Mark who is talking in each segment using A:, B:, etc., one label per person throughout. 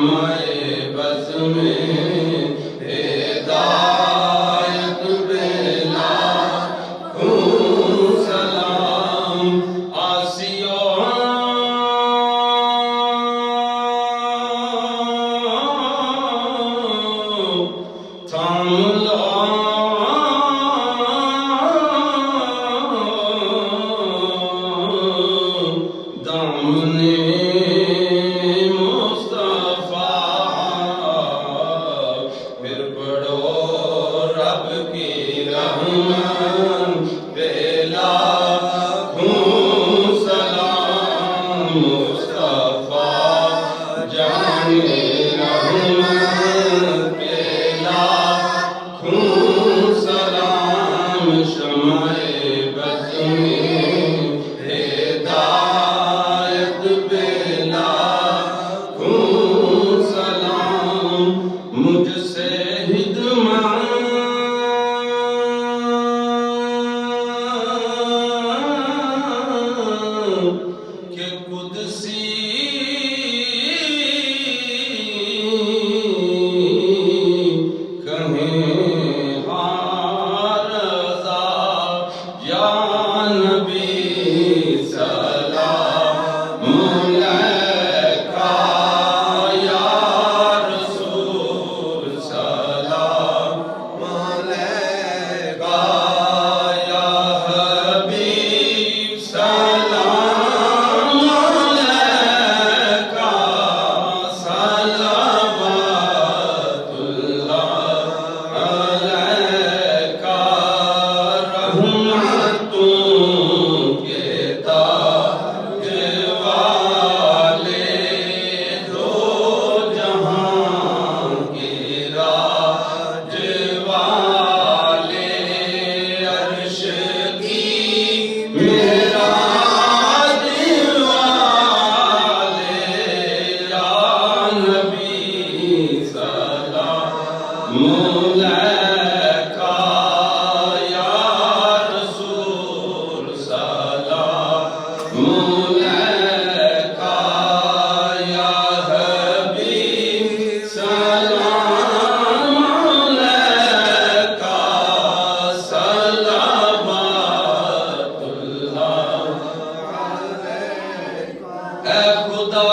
A: شمع بز میں ہدایت بلا سلام آسیوں تھام لو دامن پھر پڑھو رب کی رحمت پہ لاکھوں سلام مصطفیٰ جان رحمت پہ لاکھوں سلام شمع بز میں ہدایت پہ لاکھوں سلام مجھ سے کہ قدسی کہیں عارضہ یا نبی سلام علیکہ یا رسول سلام علیکہ یا حبیب سلام علیکہ صلوات اللہ علیکہ رحمتوں کے تاج والے دو جہاں کے راج والے عرش کی معراج والے یا نبی سلام علیکہ یا رسول سلام علیکہ یا حبیب سلام علیکہ صلوات اللہ اے خدا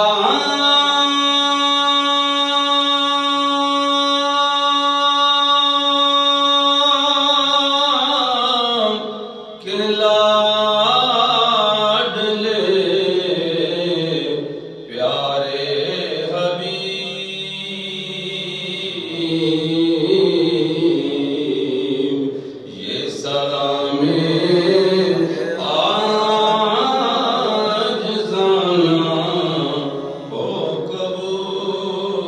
A: کہ لاڈلے پیارے حبیب یہ سلام عاجزانہ ہو قبول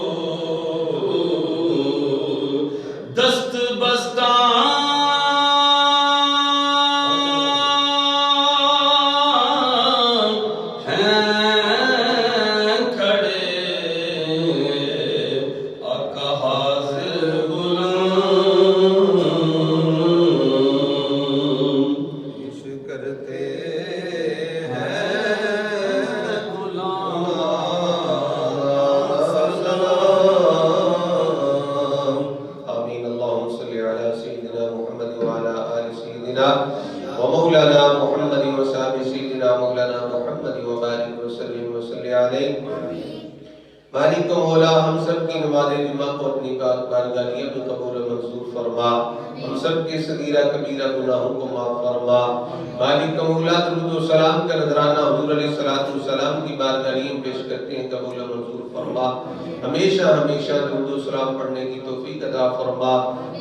A: دست بستہ ہیں کھڑے آقا حاضر غلام عش کرتے ہیں غلام
B: آمین اللہم صلی علی سیدنا محمد وعلی آل سیدنا ومولانا محمد وصحبہ سیدنا مولانا محمد وبارک وسلم وصلی علیہ مالک و مولا ہم سب کی نماز جمعہ کو اپنی پاک بارگاہ میں قبول و منظور فرما ہم سب کے صغیرہ کبیرہ گناہوں کو معاف فرما مالک و مولا درود و سلام کا نذرانہ حضور علیہ السلام کی بارگاہ میں پیش کرتے ہیں قبول و منظور فرما ہمیشہ ہمیشہ درود و سلام پڑھنے کی توفیق عطا فرما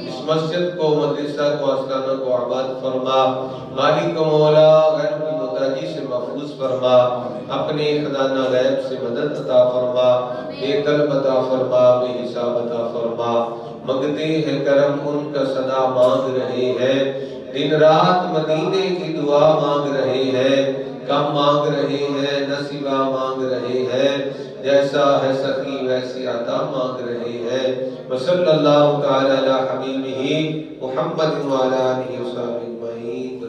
B: اس مسجد کو مدرسہ کو آستانہ کو آباد فرما مالک و مولا غیر کی محتاجی سے محفوظ فرما اپنے خزانہ غیب سے مدد عطا فرما بے طلب عطا فرما بے حساب عطا فرما مانگتے ہیں کرم ان کا صدا مانگ رہے ہیں دن رات مدینے کی دعا مانگ رہے ہیں کم مانگ رہے ہیں نصیبہ مانگ رہے ہیں جیسا ہے سخی ویسی عطا مانگ رہے ہیں وصلی اللہ تعالی علی حبیبہ محمد وعلی آلہ وصحبہ اجمعین